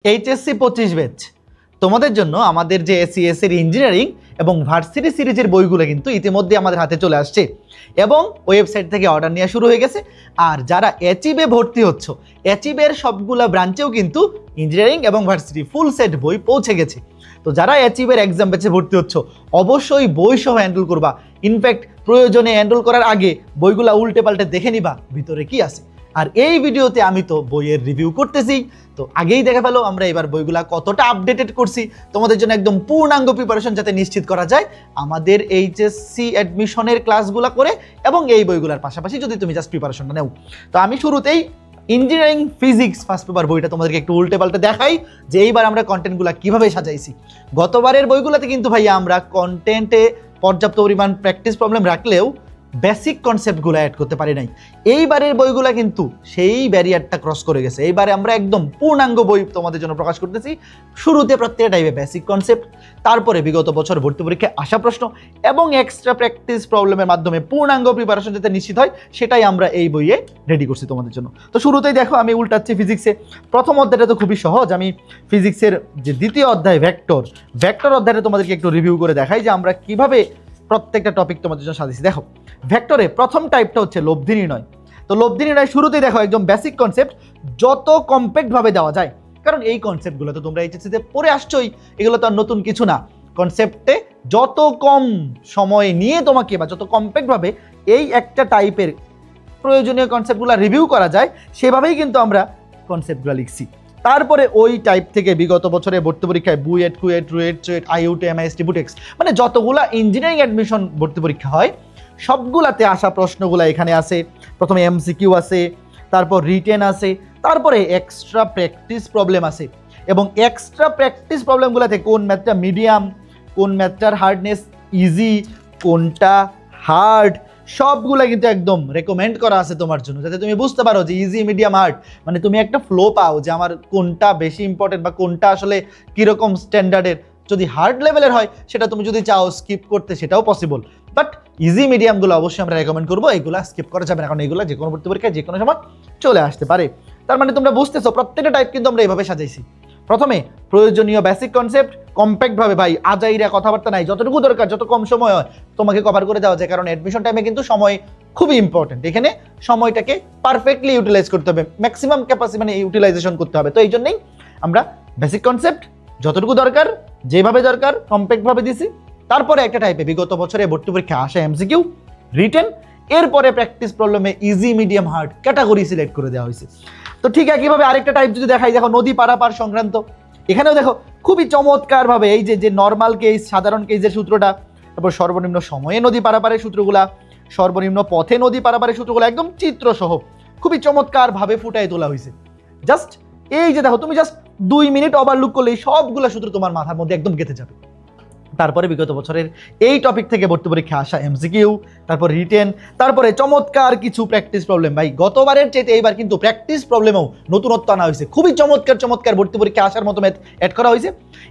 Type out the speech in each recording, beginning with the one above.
HSC 25 batch তোমাদের জন্য আমাদের যে এসিএস এর ইঞ্জিনিয়ারিং এবং ভার্সিটি সিরিজের বইগুলো কিন্তু ইতিমধ্যে আমাদের হাতে চলে আসছে এবং ওয়েবসাইট থেকে অর্ডার নেওয়া শুরু হয়ে গেছে। আর যারা অ্যাচিভে ভর্তি হচ্ছ, অ্যাচিভের সবগুলা ব্রাঞ্চেও কিন্তু ইঞ্জিনিয়ারিং এবং ভার্সিটি ফুল সেট বই পৌঁছে গেছে। তো যারা অ্যাচিভের এক্সাম ব্যাচে ভর্তি হচ্ছ অবশ্যই বই সহ হ্যান্ডেল করবা। ইনফ্যাক্ট প্রয়োজনে হ্যান্ডেল করার আগে বইগুলা উল্টে পাল্টে দেখে নিবা ভিতরে কি আছে। আর এই ভিডিওতে আমি তো বইয়ের রিভিউ করতেছি, তো আগেই দেখে ফেলো আমরা এবার বইগুলা কতটা আপডেটেড করছি তোমাদের জন্য একদম পূর্ণাঙ্গ প্রিপারেশন যাতে নিশ্চিত করা যায় আমাদের এইচএসসি অ্যাডমিশনের ক্লাসগুলো করে এবং এই বইগুলোর পাশাপাশি যদি তুমি জাস্ট প্রিপারেশনটা নেও। তো আমি শুরুতেই ইঞ্জিনিয়ারিং ফিজিক্স ফার্স্ট পেপার বইটা তোমাদেরকে একটু উল্টে পাল্টে দেখাই যে এইবার আমরা কন্টেন্টগুলো কিভাবে সাজাইছি। গতবারের বইগুলোতে কিন্তু ভাইয়া আমরা কন্টেন্টে পর্যাপ্ত পরিমাণ প্র্যাকটিস প্রবলেম রাখলেও বেসিক কনসেপ্টগুলো অ্যাড করতে পারি নাই। এইবারের বইগুলো কিন্তু সেই ব্যারিয়ারটা ক্রস করে গেছে। এইবারে আমরা একদম পূর্ণাঙ্গ বই তোমাদের জন্য প্রকাশ করতেছি। শুরুতে প্রত্যেকটা টাইপে বেসিক কনসেপ্ট, তারপরে বিগত বছর ভর্তি পরীক্ষায় আসা প্রশ্ন এবং এক্সট্রা প্র্যাকটিস প্রবলেমের মাধ্যমে পূর্ণাঙ্গ প্রিপারেশন যাতে নিশ্চিত হয় সেটাই আমরা এই বইয়ে রেডি করছি তোমাদের জন্য। তো শুরুতেই দেখো আমি উল্টাচ্ছি ফিজিক্সে। প্রথম অধ্যায়টা তো খুবই সহজ। আমি ফিজিক্সের যে দ্বিতীয় অধ্যায় ভেক্টর অধ্যায়টা তোমাদেরকে একটু রিভিউ করে দেখাই যে আমরা কিভাবে প্রত্যেকটা টপিক তোমাদের জন্য সাজিয়েছি। দেখো ভেক্টরে প্রথম টাইপটা হচ্ছে লব্ধি নির্ণয়। তো লব্ধি নির্ণয় শুরুতেই দেখো একদম বেসিক কনসেপ্ট যত কম্প্যাক্ট ভাবে দেওয়া যায়, কারণ এই কনসেপ্টগুলো তো তোমরা এইচএসসিতে পড়ে আসছোই, এগুলো তো আর নতুন কিছু না। কনসেপ্টে যত কম সময় নিয়ে তোমাকে বা যত কম্প্যাক্ট ভাবে এই একটা টাইপের প্রয়োজনীয় কনসেপ্টগুলো রিভিউ করা যায় সেভাবেই কিন্তু আমরা কনসেপ্টগুলো লিখছি। তারপরে ওই টাইপ থেকে বিগত বছরে ভর্তি পরীক্ষায় বুয়েট, কুয়েট, রুয়েট, চুয়েট, আইইউটি, এমআইএসটি, বুটেক্স মানে যতগুলা ইঞ্জিনিয়ারিং অ্যাডমিশন ভর্তি পরীক্ষা হয় সবগুলাতে আসা প্রশ্নগুলো এখানে আছে। প্রথমে এমসিকিউ আছে, তারপর রিটেন আছে, তারপরে এক্সট্রা প্র্যাকটিস প্রবলেম আছে। এবং এক্সট্রা প্র্যাকটিস প্রবলেমগুলোতে কোন ম্যাথটা মিডিয়াম, কোন ম্যাথটার হার্ডনেস ইজি, কোনটা হার্ড, সবগুলো কিন্তু একদম রেকমেন্ড করা আছে তোমার জন্য, যাতে তুমি বুঝতে পারো যে ইজি, মিডিয়াম, হার্ড মানে তুমি একটা ফ্লো পাও যে আমার কোনটা বেশি ইম্পর্টেন্ট বা কোনটা আসলে কীরকম স্ট্যান্ডার্ডের। যদি হার্ড লেভেলের হয় সেটা তুমি যদি চাও স্কিপ করতে সেটাও পসিবল, বাট ইজি মিডিয়ামগুলো অবশ্যই আমরা রেকমেন্ড করবো। এইগুলো স্কিপ করা যাবে না, কারণ এইগুলো যে কোনো ভর্তি পরীক্ষায় যে কোনো সময় চলে আসতে পারে। তার মানে তোমরা বুঝতেছো প্রত্যেকটা টাইপ কিন্তু আমরা এইভাবে সাজাইছি। প্রথমে প্রয়োজনীয় বেসিক কনসেপ্ট কম্প্যাক্টভাবে, ভাই আজাইরা কথাবার্তা নাই, যতটুকু দরকার যত কম সময় হয় তোমাকে কভার করে দেওয়া যায়, কারণ অ্যাডমিশন টাইমে কিন্তু সময় খুবই ইম্পর্টেন্ট। এখানে সময়টাকে পারফেক্টলি ইউটিলাইজ করতে হবে, ম্যাক্সিমাম ক্যাপাসিটি মানে ইউটিলাইজেশন করতে হবে। তো এই জন্যই আমরা বেসিক কনসেপ্ট যতটুকু দরকার যেভাবে দরকার কম্প্যাক্টভাবে দিছি। তারপরে একটা টাইপে বিগত বছরে ভর্তি পরীক্ষা আসা এমসিকিউ, রিটেন, এরপরে প্র্যাকটিস প্রবলেমে easy, medium, hard category select করে দেওয়া হয়েছে। তো ঠিক একইভাবে আরেকটা টাইপ যদি দেখাই, দেখো নদী পারাপার সংক্রান্ত। এখানেও দেখো খুবই চমৎকারভাবে এই যে নর্মাল কেস, সাধারণ কেসের সূত্রটা, তারপর সর্বনিম্ন সময়ে নদী পারাপারের সূত্রগুলা, সর্বনিম্ন পথে নদী পারাপারের সূত্রগুলো একদম চিত্রসহ খুবই চমৎকারভাবে ফুটাই তোলা হয়েছে। জাস্ট এই যে দেখো তুমি জাস্ট 2 মিনিট ওভারলুক করলেই সবগুলো সূত্র তোমার মাথার মধ্যে একদম গেঁথে যাবে। তারপরে বিগত বছরের এই টপিক থেকে ভর্তি পরীক্ষা আসা এমসিকিউ, তারপর রিটেন, তারপরে চমৎকার কিছু প্র্যাকটিস প্রবলেম। ভাই গতবারের চাইতে এইবার কিন্তু প্র্যাকটিস প্রবলেমেও নতুনত্ব আনা হয়েছে, খুবই চমৎকার ভর্তি পরীক্ষা আসার মতো ম্যাথ অ্যাড করা হয়েছে।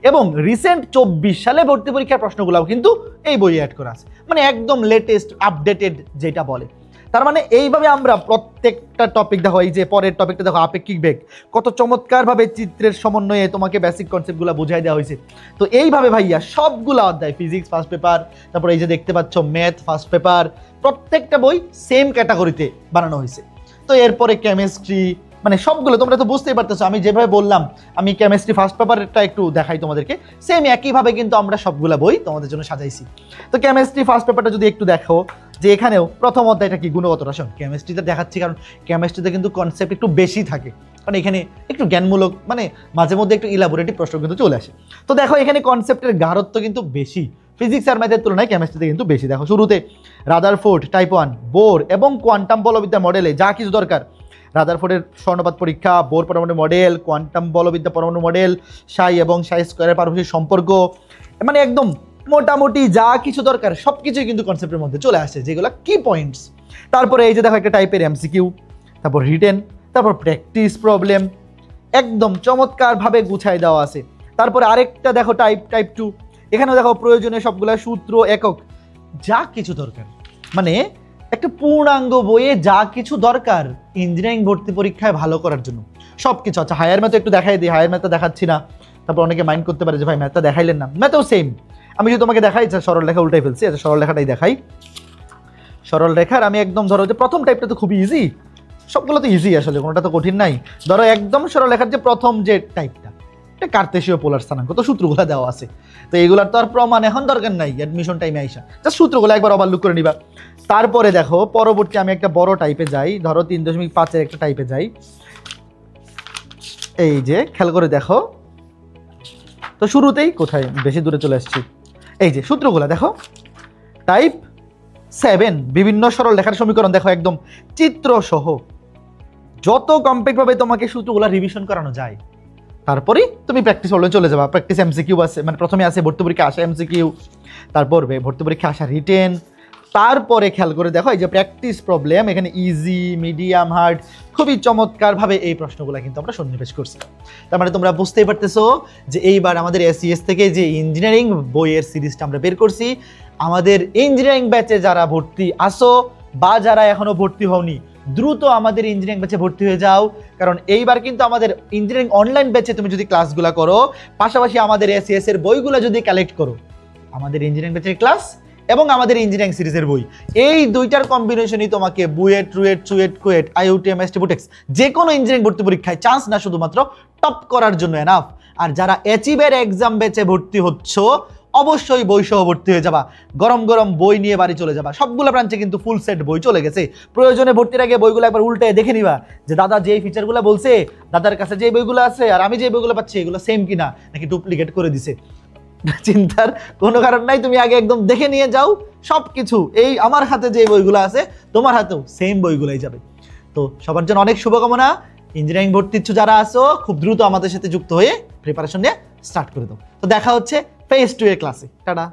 এবং রিসেন্ট 24 সালে ভর্তি পরীক্ষার প্রশ্নগুলোও কিন্তু এই বইয়ে অ্যাড করা আছে, মানে একদম লেটেস্ট আপডেটেড যেটা বলে। তার মানে এইভাবে আমরা প্রত্যেকটা টপিক দেখো, এই যে পরের টপিকটা দেখো আপেক্ষিক বেগ, কত চমৎকারভাবে চিত্রের সমন্বয়ে তোমাকে বেসিক কনসেপ্টগুলো বুঝাই দেওয়া হয়েছে। তো এইভাবে ভাইয়া সবগুলো অধ্যায়, ফিজিক্স ফার্স্ট পেপার, তারপর এই যে দেখতে পাচ্ছ ম্যাথ ফার্স্ট পেপার, প্রত্যেকটা বই সেম ক্যাটাগরিতে বানানো হয়েছে। তো এরপরে কেমিস্ট্রি, মানে সবগুলো তোমরা তো বুঝতেই পারতেছো। আমি যেভাবে বললাম, আমি কেমিস্ট্রি ফার্স্ট পেপারটা একটু দেখাই তোমাদেরকে, সেম একইভাবে কিন্তু আমরা সবগুলো বই তোমাদের জন্য সাজাইছি। তো কেমিস্ট্রি ফার্স্ট পেপারটা যদি একটু দেখো, যে এখানেও প্রথম অধ্যায়টা কি গুণগত রসায়ন, কেমিস্ট্রিতে দেখাচ্ছি কারণ কেমিস্ট্রিতে কিন্তু কনসেপ্ট একটু বেশি থাকে, কারণ এখানে একটু জ্ঞানমূলক মানে মাঝে মধ্যে একটু ইলাবোরেটিভ প্রশ্ন কিন্তু চলে আসে। তো দেখো এখানে কনসেপ্টের গাঢ়ত্ব কিন্তু বেশি ফিজিক্স আর ম্যাথের তুলনায় কেমিস্ট্রিতে কিন্তু বেশি। দেখো শুরুতে রাদারফোর্ড, টাইপ 1, বোর এবং কোয়ান্টাম বলবিদ্যা মডেলে যা কিছু দরকার, রাদারফোর্ডের স্বর্ণপাত পরীক্ষা, বোর পরমাণু মডেল, কোয়ান্টাম বলবিদ্যা পরমাণু মডেল, সাই এবং সাই স্কয়ারের পারস্পরিক সম্পর্ক, মানে একদম মোটামুটি যা কিছু দরকার সব কিছুই কিন্তু কনসেপ্টের মধ্যে চলে আসে, যেগুলো কি পয়েন্টস। তারপরে এই যে দেখো একটা টাইপের এমসিকিউ, তারপর রিটেন, তারপর প্র্যাকটিস প্রবলেম, একদম চমৎকারভাবে গুছাই দেওয়া আছে। তারপরে আরেকটা দেখো টাইপ 2, এখানেও দেখো প্রয়োজনীয় সবগুলা সূত্র, একক, যা কিছু দরকার, মানে একটা পূর্ণাঙ্গ বইয়ে যা কিছু দরকার ইঞ্জিনিয়ারিং ভর্তি পরীক্ষায় ভালো করার জন্য সব কিছু। আচ্ছা হায়ার ম্যাথ একটু দেখাই দিই, হায়ার ম্যাথটা দেখাচ্ছি না, তারপর অনেকে মাইন্ড করতে পারে যে ভাই ম্যাথটা দেখাইলেন না। ম্যাথও সেম, আমি যদি তোমাকে দেখাই সরল রেখা উল্টাই ফেলছি। আচ্ছা সরল রেখাটাই দেখাই। সরল রেখার আমি একদম ধরো যে প্রথম টাইপটা তো খুবই ইজি, সবগুলো তো ইজি আসলে, কোনোটা তো কঠিন নাই। ধরো একদম সরল রেখার যে প্রথম যে টাইপটা, এটা কার্তেশীয় পোলার স্থানাঙ্ক, তো সূত্রগুলো দেওয়া আছে, তো এইগুলার তো আর প্রমাণ এখন দরকার নাই অ্যাডমিশন টাইমে আইসা, জাস্ট সূত্রগুলো একবার ওভারলুক করে নিবা। তারপরে দেখো পরবর্তী আমি একটা বড় টাইপে যাই, ধরো 3.5-এর একটা টাইপে যাই। এই যে খেয়াল করে দেখো, তো শুরুতেই কোথায় বেশি দূরে চলে আসছি, এই যে সূত্রগুলো দেখো। টাইপ 7 বিভিন্ন সরল রেখার সমীকরণ দেখো একদম চিত্র সহ, যত কমপ্লিট ভাবে তোমাকে সূত্রগুলো রিভিশন করানো যায়, তারপরে তুমি প্র্যাকটিস হলে চলে যাবা। প্র্যাকটিস এমসিকিউ আছে, মানে প্রথমে আছে ভর্তি পরীক্ষা আসা এমসিকিউ, তারপর ভর্তি পরীক্ষা আসা রিটেন, তারপরে খেয়াল করে দেখো এই যে প্র্যাকটিস প্রবলেম, এখানে ইজি মিডিয়াম হার্ড খুবই চমৎকারভাবে এই প্রশ্নগুলো কিন্তু আমরা সন্নিবেশ করছি। তার মানে তোমরা বুঝতেই পারতেছো যে এইবার আমাদের এসইএস থেকে যে ইঞ্জিনিয়ারিং বইয়ের সিরিজটা আমরা বের করছি, আমাদের ইঞ্জিনিয়ারিং ব্যাচে যারা ভর্তি আসো বা যারা এখনো ভর্তি হওনি, দ্রুত আমাদের ইঞ্জিনিয়ারিং ব্যাচে ভর্তি হয়ে যাও। কারণ এইবার কিন্তু আমাদের ইঞ্জিনিয়ারিং অনলাইন ব্যাচে তুমি যদি ক্লাসগুলো করো, পাশাপাশি আমাদের এসইএস এর বইগুলো যদি কালেক্ট করো, আমাদের ইঞ্জিনিয়ারিং ব্যাচের ক্লাস এবং আমাদের ইঞ্জিনিয়ারিং সিরিজের বই, এই দুইটার কম্বিনেশনই তোমাকে বুয়েট, রুয়েট, চুয়েট, কুয়েট, আইইউটিএম, এসটি, বুটেক্স যে কোনো ইঞ্জিনিয়ারিং ভর্তি পরীক্ষায় চান্স না শুধুমাত্র টপ করার জন্য এনাফ। আর যারা অ্যাচিভের এক্সাম ব্যাচে ভর্তি হচ্ছ, অবশ্যই বই সহ ভর্তি হয়ে যাবা, গরম গরম বই নিয়ে বাড়ি চলে যাবা। সবগুলো ব্রাঞ্চে কিন্তু ফুল সেট বই চলে গেছে, প্রয়োজনে ভর্তির আগে বইগুলো একবার উল্টে দেখে নিবা যে দাদা যে ফিচারগুলো বলছে, দাদার কাছে যে বইগুলো আছে আর আমি যে বইগুলো পাচ্ছি এগুলো সেম কিনা, নাকি ডুপ্লিকেট করে দিছে। চিন্তার কোনো কারণ নাই, তুমি আগে একদম দেখে নিয়ে যাও সব কিছু। এই আমার হাতে যে বইগুলো আছে তোমার হাতেও সেম বইগুলোই যাবে। তো সবার জন্য অনেক শুভকামনা। ইঞ্জিনিয়ারিং ভর্তি ইচ্ছুক যারা আছো, খুব দ্রুত আমাদের সাথে যুক্ত হয়ে প্রিপারেশন নিয়ে স্টার্ট করে দাও। তো দেখা হচ্ছে ফেজ 2 এর ক্লাসে। টাটা।